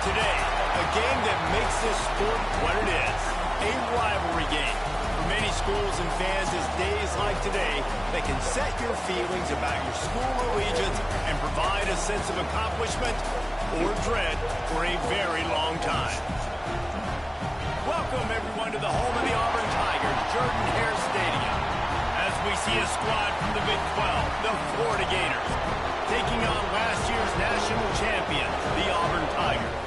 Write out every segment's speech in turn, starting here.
Today, a game that makes this sport what it is, a rivalry game. For many schools and fans, it's days like today that can set your feelings about your school allegiance and provide a sense of accomplishment or dread for a very long time. Welcome, everyone, to the home of the Auburn Tigers, Jordan-Hare Stadium. As we see a squad from the Big 12, the Florida Gators, taking on last year's national champion, the Auburn Tigers.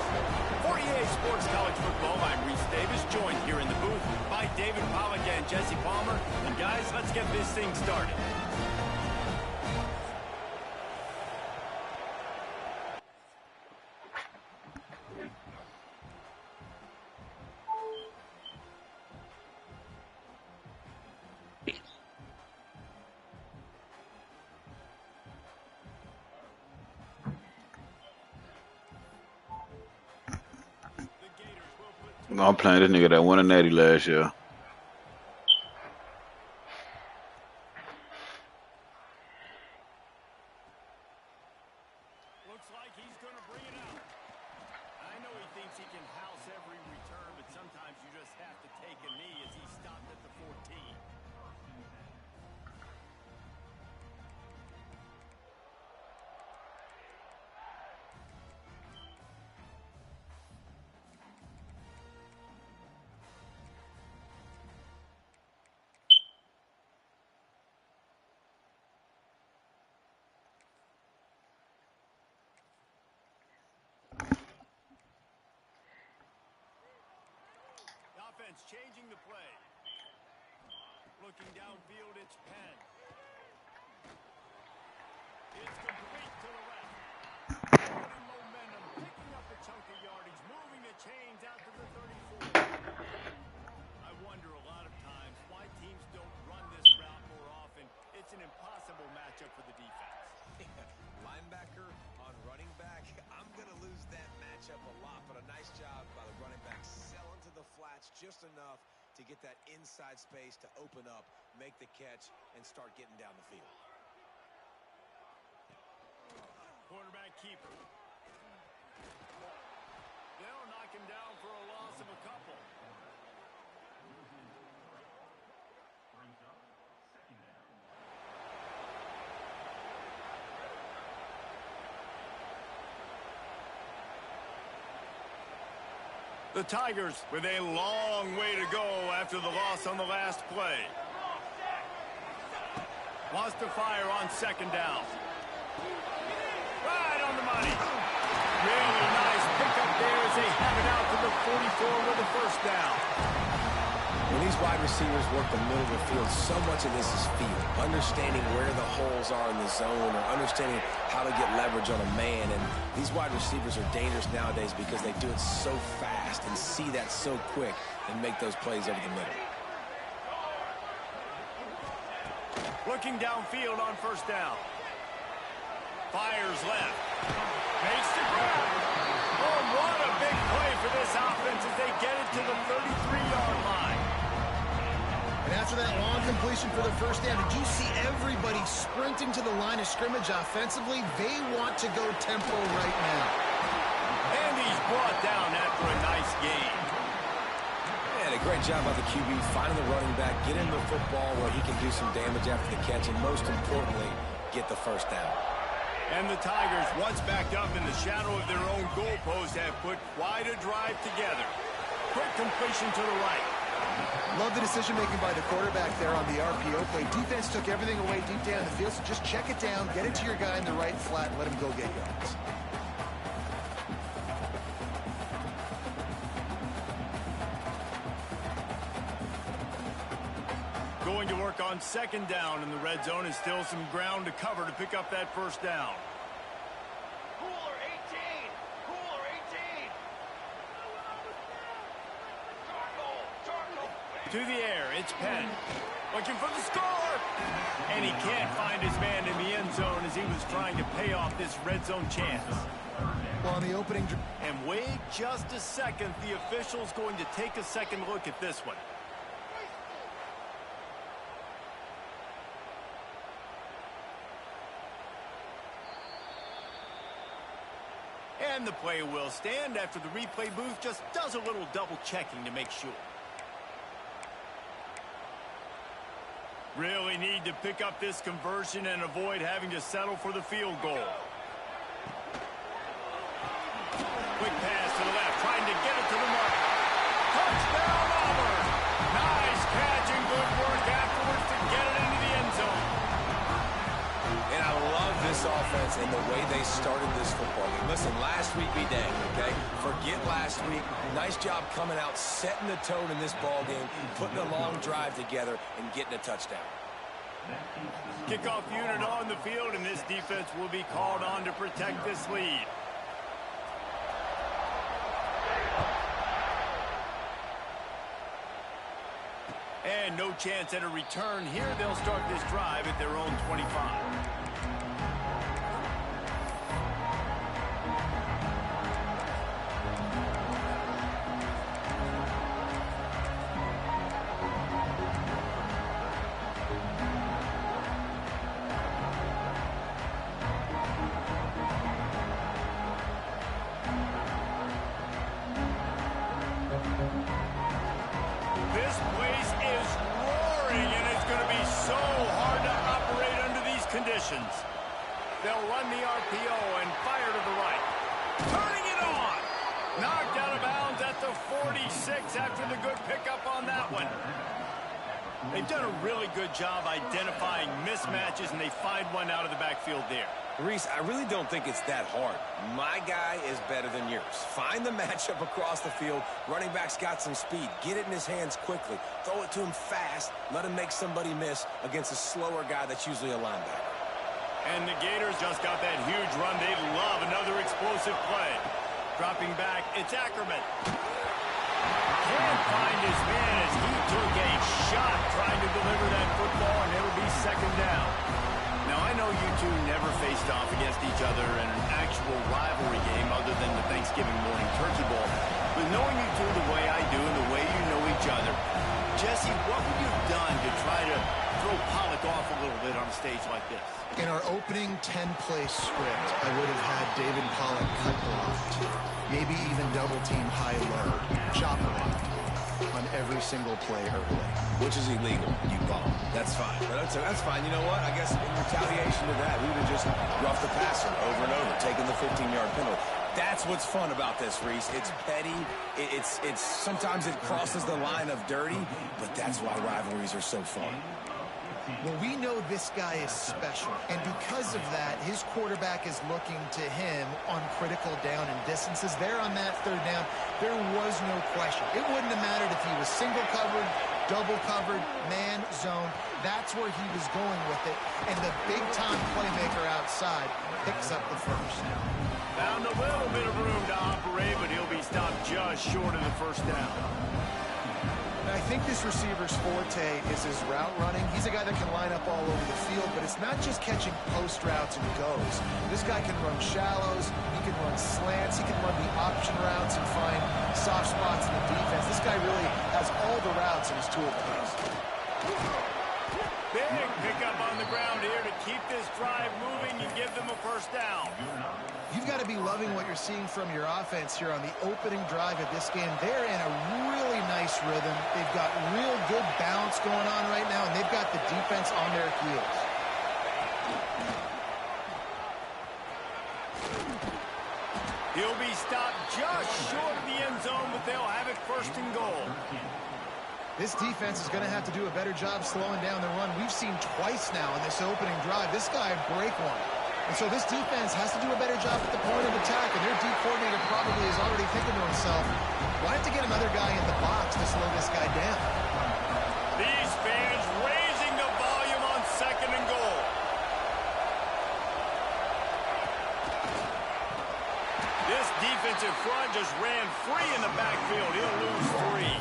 For EA Sports College Football, I'm Reese Davis, joined here in the booth by David Pollack and Jesse Palmer. And guys, let's get this thing started. I'm playing this nigga that won a natty last year. Looks like he's going to bring it out. I know he thinks he can house every return, but sometimes you just have to take a knee as he stopped at the 14. Offense changing the play. Looking downfield, it's Penn. It's complete to the left. Building momentum, picking up a chunk of yardage, moving the chains out to the 34. I wonder a lot of times why teams don't run this route more often. It's an impossible matchup for the defense. Linebacker on running back. I'm going to lose that matchup a lot, but a nice job by the running back selling to the flats just enough to get that inside space to open up, make the catch, and start getting down the field. Quarterback keeper. They'll knock him down for a loss of a couple. The Tigers with a long way to go after the loss on the last play. Wants to fire on second down. Right on the money. Really nice pickup there as they have it out to the 44 with a first down. When these wide receivers work the middle of the field, so much of this is feel. Understanding where the holes are in the zone or understanding how to get leverage on a man. And these wide receivers are dangerous nowadays because they do it so fast and see that so quick and make those plays over the middle. Looking downfield on first down. Fires left. Makes the grab. Oh, what a big play for this offense as they get it to the 33-yard line. And after that long completion for the first down, did you see everybody sprinting to the line of scrimmage offensively? They want to go tempo right now. And he's brought down after a nice gain. And a great job by the QB finding the running back, get him the football where he can do some damage after the catch, and most importantly, get the first down. And the Tigers, once backed up in the shadow of their own goalpost, have put quite a drive together. Quick completion to the right. Love the decision-making by the quarterback there on the RPO play. Defense took everything away deep down the field, so just check it down, get it to your guy in the right flat, and let him go get yards. Going to work on second down in the red zone, is still some ground to cover to pick up that first down. Cooler 18! Cooler 18! Charcoal! To the air, it's Penn. Looking for the score! And he can't find his man in the end zone as he was trying to pay off this red zone chance. Well, on the opening... And wait just a second, the official's going to take a second look at this one. And the play will stand after the replay booth just does a little double checking to make sure. Really need to pick up this conversion and avoid having to settle for the field goal. Quick pass to the left, trying to get it to the mark. Touchdown, Auburn! Nice catch and good work afterwards to get it into the end zone. And I love this offense and the way they started this football game. Listen, last week be dang, okay? Forget last week. Nice job coming out, setting the tone in this ball game, putting a long drive together, and getting a touchdown. Kickoff unit on the field, and this defense will be called on to protect this lead. And no chance at a return here. They'll start this drive at their own 25. This place is roaring, and it's going to be so hard to operate under these conditions. They'll run the RPO and fire to the right. Turning it on. Knocked out of bounds at the 46 after the good pickup on that one. They've done a really good job identifying mismatches, and they find one out of the backfield there. Reese, I really don't think it's that hard. My guy is better than yours. Find the matchup across the field. Running back's got some speed. Get it in his hands quickly. Throw it to him fast. Let him make somebody miss against a slower guy that's usually a linebacker. And the Gators just got that huge run. They love another explosive play. Dropping back, it's Ackerman. Can't find his man as he took a shot trying to deliver that football, and it'll be second down. Now, I know you two never faced off against each other in an actual rivalry game other than the Thanksgiving morning turkey bowl. But knowing you two the way I do and the way you know each other, Jesse, what would you have done to try to throw Pollock off a little bit on a stage like this? In our opening 10-play script, I would have had David Pollock cut blocked, maybe even double-team high-low, chop blocked on every single play early. Which is illegal, you call. That's fine. But that's fine. You know what? I guess in retaliation to that, we would have just roughed the passer over and over, taking the 15-yard penalty. That's what's fun about this, Reese. It's petty. It's sometimes it crosses the line of dirty, but that's why rivalries are so fun. Well, we know this guy is special, and because of that, his quarterback is looking to him on critical down and distances. There on that third down, there was no question. It wouldn't have mattered if he was single covered, double covered, man, zone. That's where he was going with it, and the big-time playmaker outside picks up the first. Found a little bit of room to operate, but he'll be stopped just short of the first down. I think this receiver's forte is his route running. He's a guy that can line up all over the field, but it's not just catching post routes and goes. This guy can run shallows, he can run slants, he can run the option routes and find soft spots in the defense. This guy really has all the routes in his toolbox. Big pickup on the ground here to keep this drive moving and give them a first down. You've got to be loving what you're seeing from your offense here on the opening drive of this game. They're in a really nice rhythm. They've got real good balance going on right now, and they've got the defense on their heels. He'll be stopped just short of the end zone, but they'll have it first and goal. This defense is going to have to do a better job slowing down the run. We've seen twice now in this opening drive. This guy break one. And so this defense has to do a better job at the point of attack, and their D coordinator probably is already thinking to himself, why have to get another guy in the box to slow this guy down? These fans raising the volume on second and goal. This defensive front just ran free in the backfield. He'll lose 3.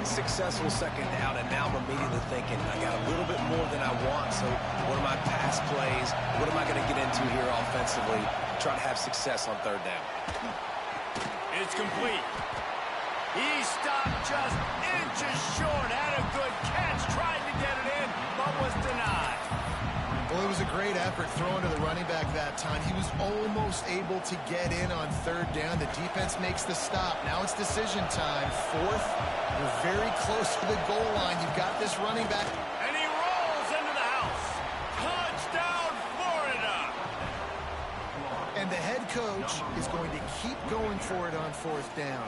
Unsuccessful second down, and now I'm immediately thinking, I got a little bit more than I want, so what are my pass plays? What am I going to get into here offensively? Try to have success on third down. It's complete. He stopped just inches short. Had a good catch. Tried to get it in, but was denied. Well, it was a great effort throwing to the running back that time. He was almost able to get in on third down. The defense makes the stop. Now it's decision time. 4th. We're very close to the goal line. You've got this running back. And he rolls into the house. Touchdown, Florida. And the head coach is going to keep going for it on 4th down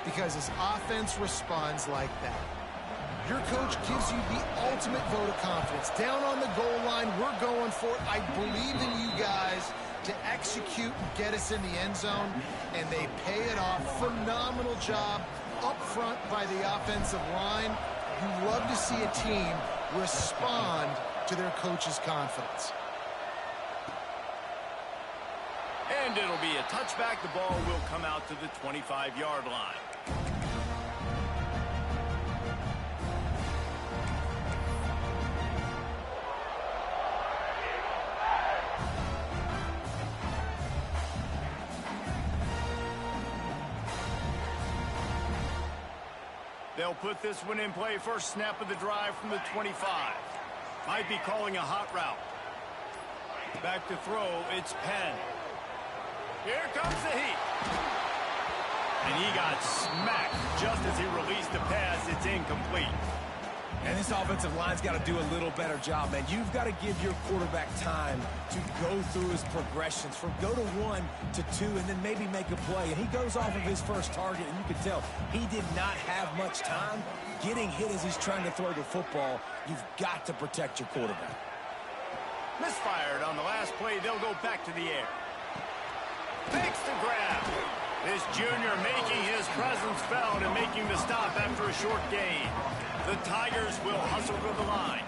because his offense responds like that. Your coach gives you the ultimate vote of confidence. Down on the goal line, we're going for it. I believe in you guys to execute and get us in the end zone, and they pay it off. Phenomenal job up front by the offensive line. You love to see a team respond to their coach's confidence. And it'll be a touchback. The ball will come out to the 25-yard line. They'll put this one in play. First snap of the drive from the 25. Might be calling a hot route. Back to throw. It's Penn. Here comes the heat. And he got smacked just as he released the pass. It's incomplete. And this offensive line's got to do a little better job, man. You've got to give your quarterback time to go through his progressions from go to 1 to 2 and then maybe make a play. And he goes off of his first target, and you can tell he did not have much time getting hit as he's trying to throw the football. You've got to protect your quarterback. Misfired on the last play. They'll go back to the air. Makes the grab. This junior making his presence felt and making the stop after a short gain. The Tigers will hustle to the line.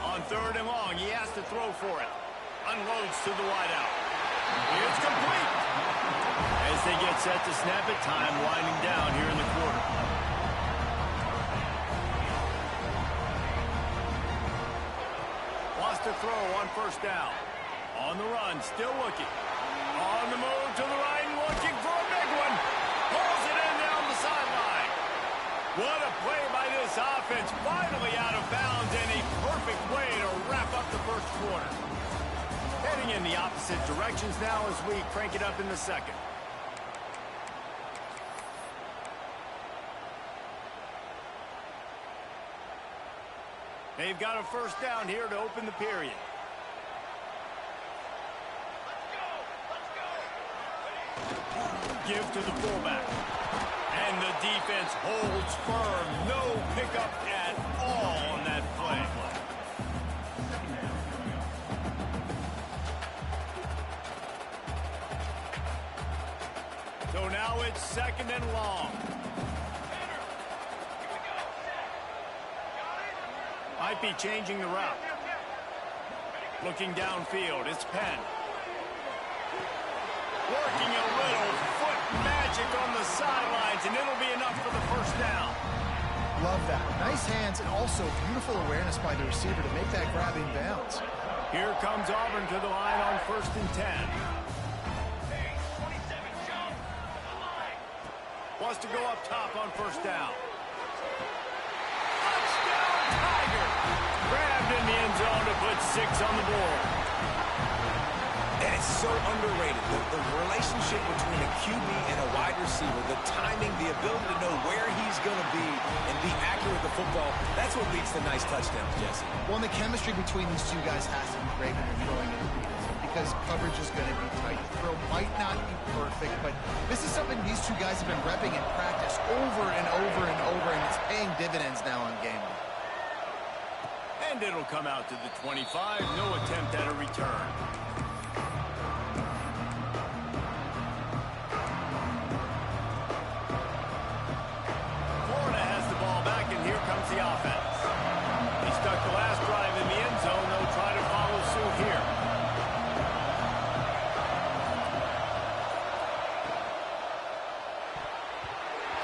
On 3rd and long, he has to throw for it. Unloads to the wideout. It's complete. As they get set to snap it, time winding down here in the quarter. Wants to throw on 1st down. On the run, still looking. On the move to the right, looking for a big one. Pulls it in down the sideline. What a play by this offense. Finally out of bounds, and a perfect way to wrap up the first quarter. Heading in the opposite directions now as we crank it up in the second. They've got a 1st down here to open the period. Give to the fullback. And the defense holds firm. No pickup at all on that play. So now it's 2nd and long. Might be changing the route. Looking downfield, it's Penn. Working a little foot magic on the sidelines, and it'll be enough for the 1st down. Love that. Nice hands and also beautiful awareness by the receiver to make that grab in bounds. Here comes Auburn to the line on 1st and 10. Wants to go up top on 1st down. Touchdown, Tiger! Grabbed in the end zone to put 6 on the board. And it's so underrated. The relationship between a QB and a wide receiver, the timing, the ability to know where he's going to be and be accurate with the football, that's what leads to nice touchdowns, Jesse. Well, and the chemistry between these two guys has to be great when they're throwing in the field because coverage is going to be tight. The throw might not be perfect, but this is something these two guys have been repping in practice over and over and over, and it's paying dividends now on game day. And it'll come out to the 25. No attempt at a return. Florida has the ball back, and here comes the offense. He stuck the last drive in the end zone. They'll try to follow suit here.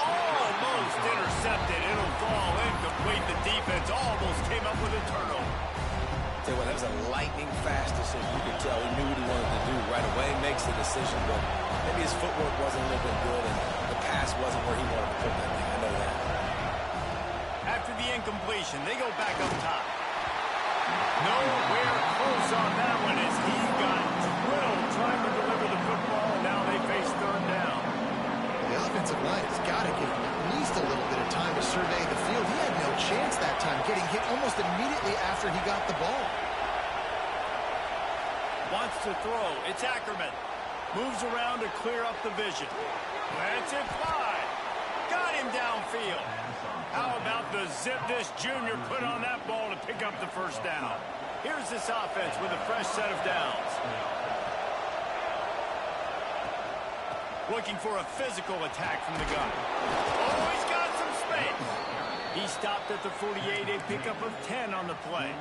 Almost intercepted. It'll fall incomplete. The defense almost came up with a turnover. Tell you what, that was a lightning-fast decision. You could tell he knew what he wanted to do right away. Makes the decision, but maybe his footwork wasn't a little bit good, and the pass wasn't where he wanted to put that thing. I know that. After the incompletion, they go back up top. Nowhere close on that one as he got drilled trying to deliver the football, and now they face third down. The offensive line has got to give him at least a little bit of time to survey the field. He had no chance that time, getting hit almost immediately after he got the ball. Wants to throw. It's Ackerman. Moves around to clear up the vision. Lets it fly. Got him downfield. How about the zip this junior put on that ball to pick up the first down? Here's this offense with a fresh set of downs. Looking for a physical attack from the gun. Oh, he's got some space. He stopped at the 48, a pickup of 10 on the play.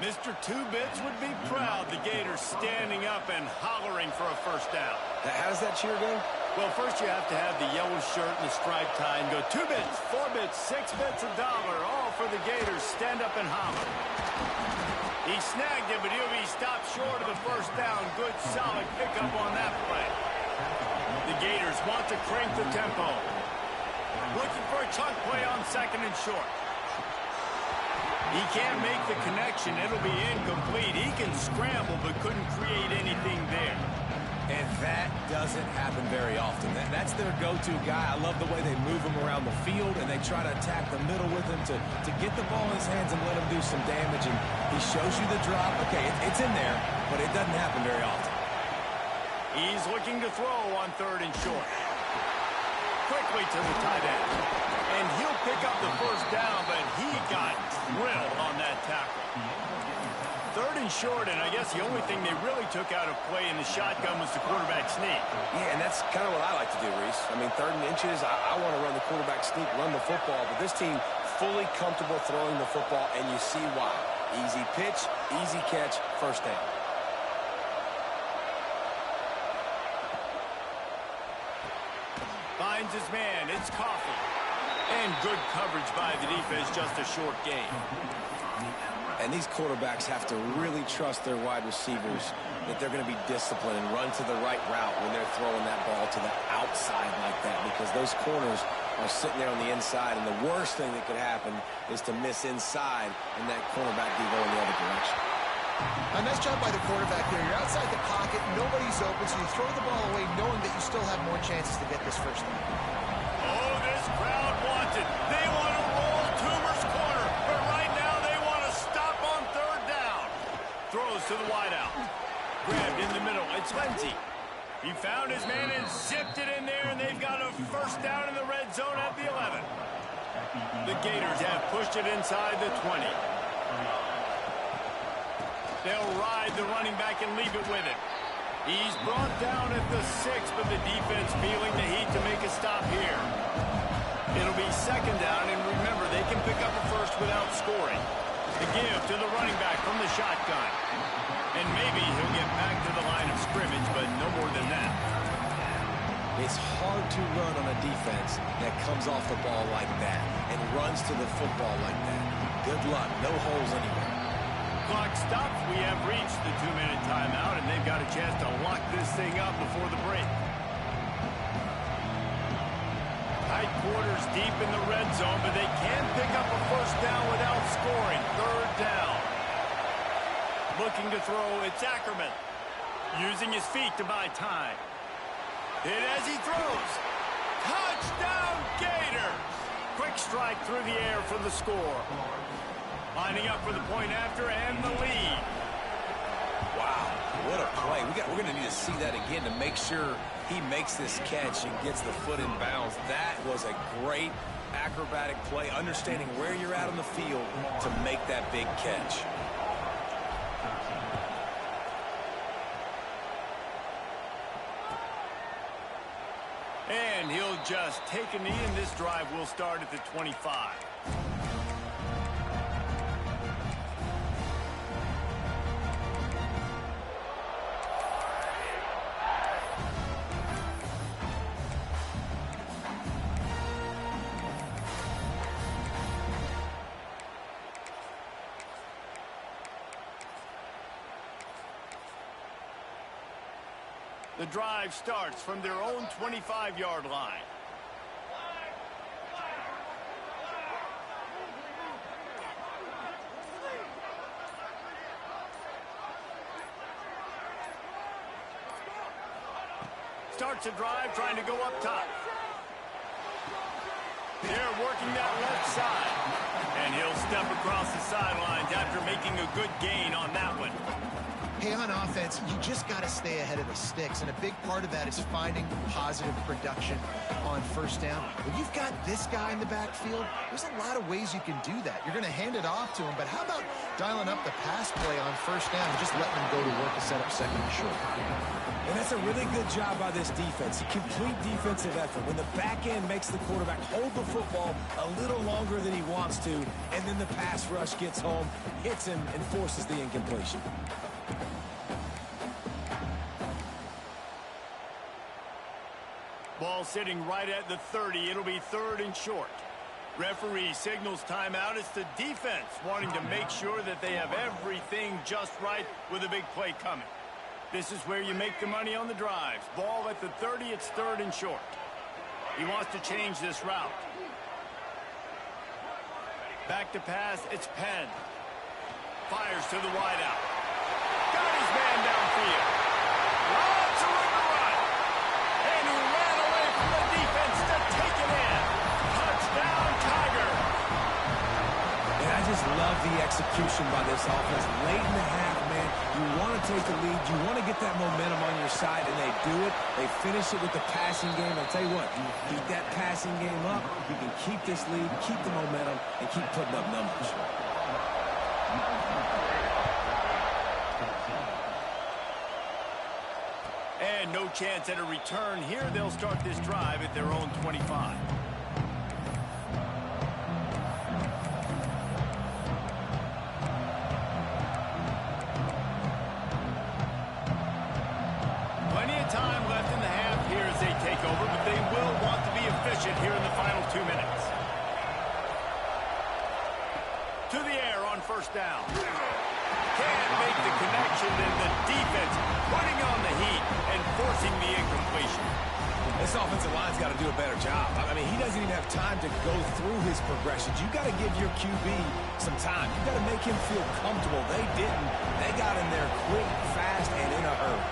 Mr. Two-Bits would be proud. The Gators standing up and hollering for a first down. How does that cheer go? Well, first you have to have the yellow shirt and the striped tie and go 2 bits, 4 bits, 6 bits, $1, all for the Gators. Stand up and holler. He snagged it, but he'll be stopped short of the first down. Good, solid pickup on that play. The Gators want to crank the tempo. Looking for a chunk play on second and short. He can't make the connection. It'll be incomplete. He can scramble, but couldn't create anything there. And that doesn't happen very often. That's their go-to guy. I love the way they move him around the field, and they try to attack the middle with him to get the ball in his hands and let him do some damage. And he shows you the drop. Okay, it's in there, but it doesn't happen very often. He's looking to throw on third and short. Quickly to the tight end. And he'll pick up the first down, but he got drilled on that tackle. Third and short, and I guess the only thing they really took out of play in the shotgun was the quarterback sneak. Yeah, and that's kind of what I like to do, Reese. I mean, 3rd and inches, I want to run the quarterback sneak, run the football, but this team fully comfortable throwing the football, and you see why. Easy pitch, easy catch, first down. Finds his man. It's Coffee. And good coverage by the defense, just a short gain. And these quarterbacks have to really trust their wide receivers that they're going to be disciplined and run to the right route when they're throwing that ball to the outside like that, because those corners are sitting there on the inside, and the worst thing that could happen is to miss inside and that cornerback be going the other direction. A nice job by the quarterback there. You're outside the pocket, nobody's open, so you throw the ball away knowing that you still have more chances to get this first down. Oh, this crowd wants it. They want to roll Toomer's corner, but right now they want to stop on third down. Throws to the wideout. Grabbed in the middle. It's Lindsey. He found his man and zipped it in there, and they've got a first down in the red zone at the 11. The Gators have pushed it inside the 20. They'll ride the running back and leave it with him. He's brought down at the 6, but the defense feeling the heat to make a stop here. It'll be second down, and remember, they can pick up a first without scoring. The give to the running back from the shotgun. And maybe he'll get back to the line of scrimmage, but no more than that. It's hard to run on a defense that comes off the ball like that and runs to the football like that. Good luck. No holes anywhere. Clock stops. We have reached the 2-minute timeout, and they've got a chance to lock this thing up before the break. Tight quarters deep in the red zone, but they can pick up a first down without scoring. Third down. Looking to throw, it's Ackerman. Using his feet to buy time. Hit as he throws. Touchdown, Gators! Quick strike through the air for the score. Lining up for the point after and the lead. Wow, what a play. We're going to need to see that again to make sure he makes this catch and gets the foot in bounds. That was a great acrobatic play, understanding where you're at on the field to make that big catch. And he'll just take a knee, and this drive will start at the 25. The drive starts from their own 25-yard line. Starts a drive trying to go up top. They're working that left side. And he'll step across the sidelines after making a good gain on that one. Hey, on offense, you just got to stay ahead of the sticks, and a big part of that is finding positive production on first down. When you've got this guy in the backfield, there's a lot of ways you can do that. You're going to hand it off to him, but how about dialing up the pass play on first down and just letting him go to work to set up second and short? And that's a really good job by this defense. A complete defensive effort. When the back end makes the quarterback hold the football a little longer than he wants to, and then the pass rush gets home, hits him, and forces the incompletion. Ball sitting right at the 30. It'll be third and short. Referee signals timeout. It's the defense wanting to make sure that they have everything just right with a big play coming. This is where you make the money on the drives. Ball at the 30. It's third and short. He wants to change this route. Back to pass. It's Penn. Fires to the wideout. Got his man downfield. Lots of room to run. And he ran away from the defense to take it in. Touchdown, Tiger. And I just love the execution by this offense. Late in the half, man, you want to take the lead. You want to get that momentum on your side, and they do it. They finish it with the passing game. I'll tell you what, you keep that passing game up, you can keep this lead, keep the momentum, and keep putting up numbers. And no chance at a return here. They'll start this drive at their own 25. Plenty of time left in the half here as they take over, but they will want to be efficient here in the final 2 minutes. To the air on first down. Can't make the connection, and the defense putting on the heat and forcing the incompletion. This offensive line's got to do a better job. I mean, he doesn't even have time to go through his progressions. You got to give your QB some time. You got to make him feel comfortable. They didn't. They got in there quick, fast, and in a hurry.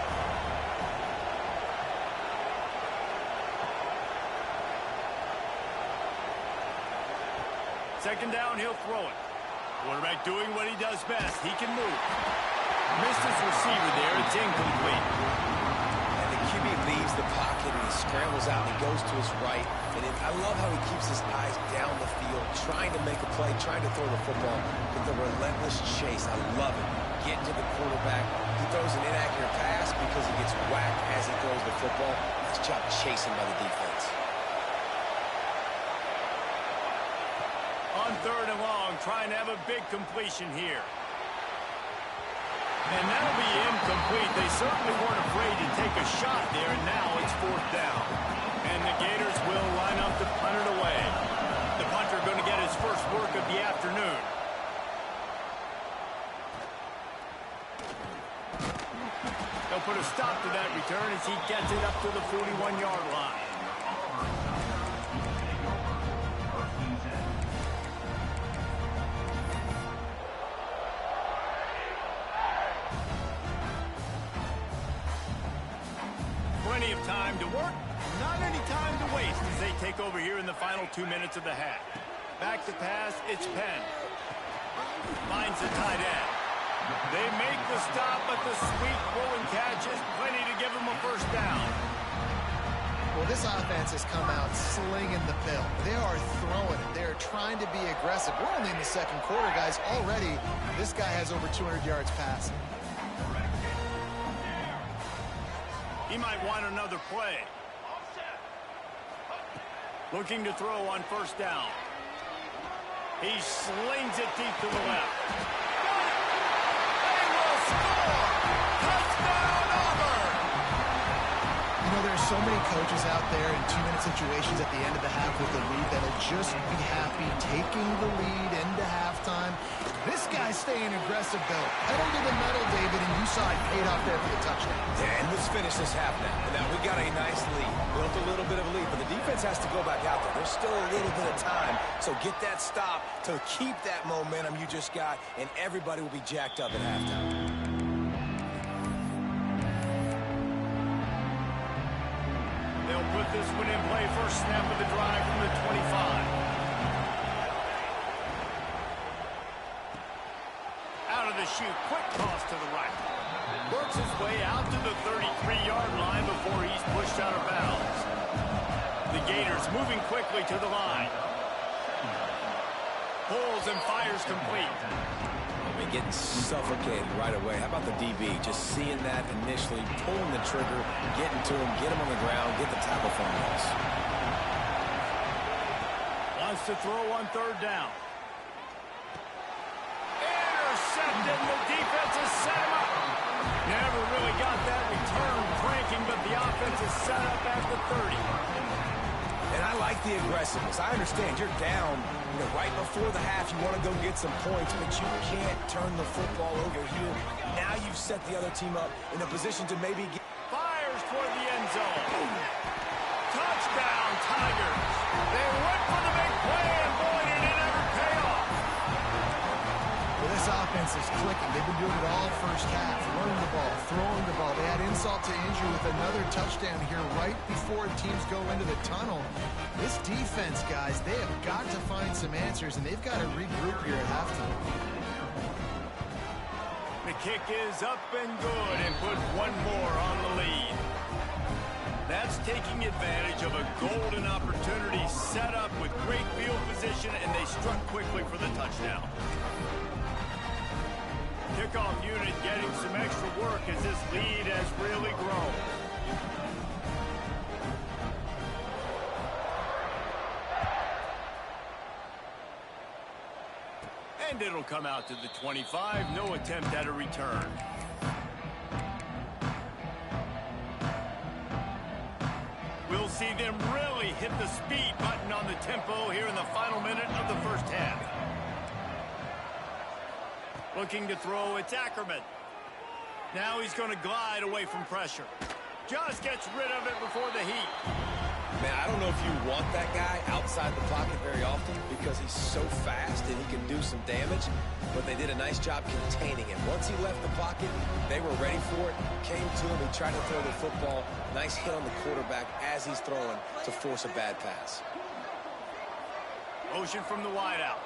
Second down, he'll throw it. Quarterback doing what he does best. He can move. Missed his receiver there. It's incomplete. And the QB leaves the pocket, and he scrambles out, and he goes to his right. And I love how he keeps his eyes down the field, trying to make a play, trying to throw the football with the relentless chase. I love it. Getting to the quarterback. He throws an inaccurate pass because he gets whacked as he throws the football. Nice job chasing by the defense. On third and long, trying to have a big completion here. And that'll be incomplete. They certainly weren't afraid to take a shot there, and now it's fourth down. And the Gators will line up to punt it away. The punter going to get his first work of the afternoon. They'll put a stop to that return as he gets it up to the 41-yard line. time to work, not any time to waste as they take over here in the final 2 minutes of the half. Back to pass, it's Penn. Finds the tight end. They make the stop, but the sweet rolling catch is plenty to give them a first down. Well, this offense has come out slinging the pill. They are throwing it. They are trying to be aggressive. We're only in the second quarter, guys. Already, this guy has over 200 yards passing. He might want another play. Looking to throw on first down. He slings it deep to the left. Got it! They will score! Touchdown, Auburn! You know, there's so many coaches out there in 2-minute situations at the end of the half with the lead that'll just be happy taking the lead into halftime. This guy's staying aggressive, though. Pedal to the metal, David, and you saw it paid off there for the touchdown. Yeah, and let's finish this half now. Now, we got a nice lead. Built a little bit of a lead, but the defense has to go back out there. There's still a little bit of time, so get that stop to keep that momentum you just got, and everybody will be jacked up at halftime. They'll put this one in play. First snap of the drive from the 25. Out of the chute, quick toss to the right. Works his way out to the 33-yard line before he's pushed out of bounds. The Gators moving quickly to the line. Pulls and fires complete. I mean, getting suffocated right away. How about the DB? Just seeing that initially, pulling the trigger, getting to him, get him on the ground, get the tackle from us. Wants to throw on third down. Intercepted. The defense has set him up. Never really got that return cranking, but the offense is set up at the 30. And I like the aggressiveness. I understand you're down, right before the half. You want to go get some points, but you can't turn the football over here. Now you've set the other team up in a position to maybe get... Fires toward the end zone. Touchdown, Tigers. They went for the big play, and boy, did it ever pay off. Well, this offense is clicking. They've been doing it all first half. Running the ball, throwing the ball. They had insult to injury with another touchdown here right before teams go into the tunnel. This defense, guys, they have got to find some answers, and they've got to regroup here at halftime. The kick is up and good and put one more on the lead. That's taking advantage of a golden opportunity set up with great field position, and they struck quickly for the touchdown. Kickoff unit getting some extra work as this lead has really grown. And it'll come out to the 25. No attempt at a return. We'll see them really hit the speed button on the tempo here in the final minute of the first half. Looking to throw, it's Ackerman. Now he's going to glide away from pressure. Just gets rid of it before the heat. Man, I don't know if you want that guy outside the pocket very often because he's so fast and he can do some damage, but they did a nice job containing him. Once he left the pocket, they were ready for it, came to him, he tried to throw the football. Nice hit on the quarterback as he's throwing to force a bad pass. Motion from the wideout.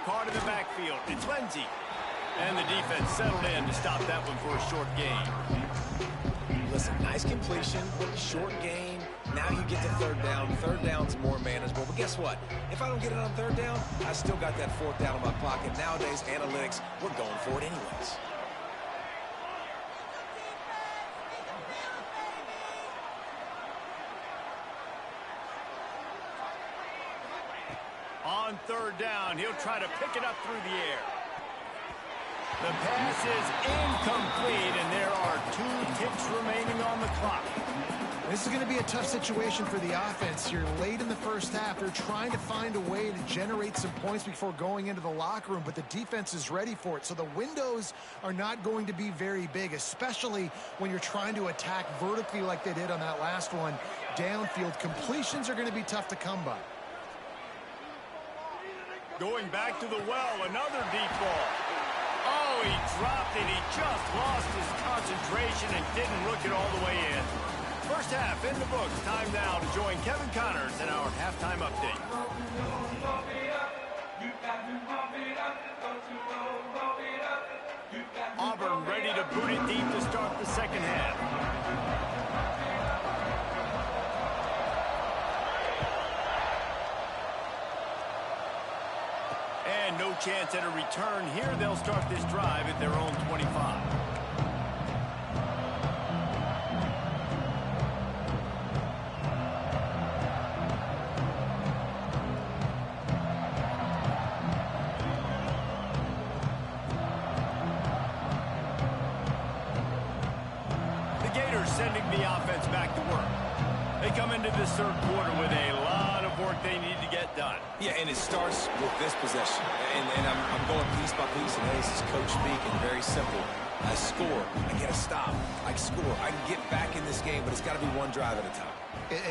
Card in the backfield. It's Lindsey. And the defense settled in to stop that one for a short gain. Listen, nice completion, short gain. Now you get to third down. Third down's more manageable. But guess what? If I don't get it on third down, I still got that fourth down in my pocket. Nowadays, analytics, we're going for it anyways. On third down, he'll try to pick it up through the air. The pass is incomplete, and there are 2 ticks remaining on the clock. This is going to be a tough situation for the offense here. Late in the first half, they're trying to find a way to generate some points before going into the locker room, but the defense is ready for it. So the windows are not going to be very big, especially when you're trying to attack vertically like they did on that last one. Downfield completions are going to be tough to come by. Going back to the well, another deep ball. Oh, he dropped it. He just lost his concentration and didn't look it all the way in. First half in the books. Time now to join Kevin Connors in our halftime update. Auburn ready to boot it deep to start the second half. And no chance at a return here. They'll start this drive at their own 25. Sending the offense back to work. They come into this third quarter with a lot of work they need to get done. Yeah, and it starts with this possession. And I'm going piece by piece, and this is coach speaking. Very simple. I score. I get a stop. I score. I can get back in this game, but it's got to be one drive at a time.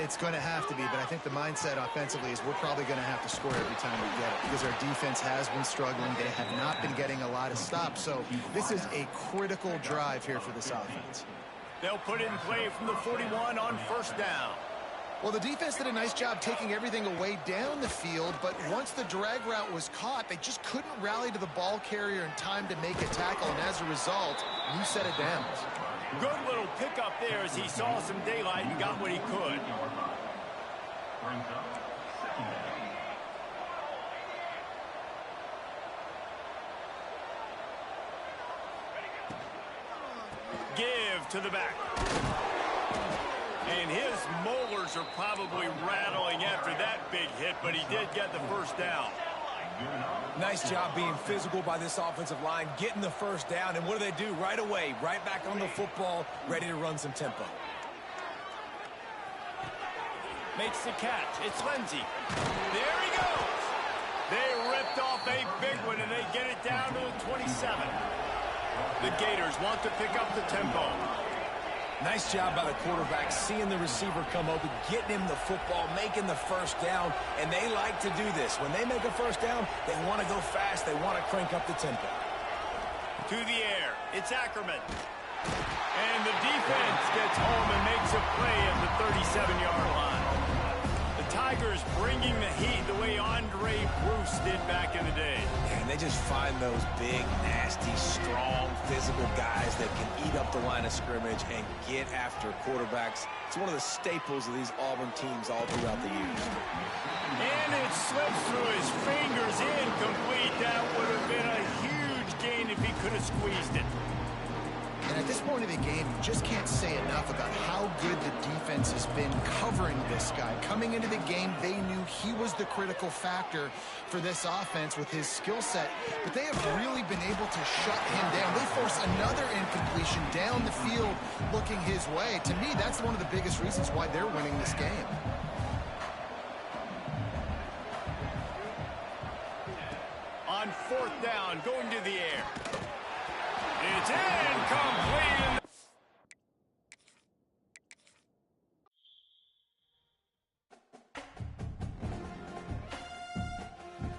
It's going to have to be, but I think the mindset offensively is we're probably going to have to score every time we get it because our defense has been struggling. They have not been getting a lot of stops, so this is a critical drive here for this offense. They'll put it in play from the 41 on first down. Well, the defense did a nice job taking everything away down the field, but once the drag route was caught, they just couldn't rally to the ball carrier in time to make a tackle, and as a result, new set of downs. Good little pickup there as he saw some daylight and got what he could. Give to the back. And his molars are probably rattling after that big hit, but he did get the first down. Nice job being physical by this offensive line, getting the first down. And what do they do right away? Right back on the football, ready to run some tempo. Makes the catch. It's Lindsey. There he goes. They ripped off a big one, and they get it down to the 27. The Gators want to pick up the tempo. Nice job by the quarterback, seeing the receiver come open, getting him the football, making the first down, and they like to do this. When they make a first down, they want to go fast. They want to crank up the tempo. To the air, it's Ackerman. And the defense gets home and makes a play at the 37-yard line. The Tigers bringing the heat the way Andre Bruce did back in the day. And they just find those big, nasty, strong, physical guys that can eat up the line of scrimmage and get after quarterbacks. It's one of the staples of these Auburn teams all throughout the years. And it slips through his fingers, incomplete. That would have been a huge gain if he could have squeezed it. And at this point of the game, you just can't say enough about how good the defense has been covering this guy. Coming into the game, they knew he was the critical factor for this offense with his skill set, but they have really been able to shut him down. They force another incompletion down the field looking his way. To me, that's one of the biggest reasons why they're winning this game. On fourth down, going to the air. It's incomplete.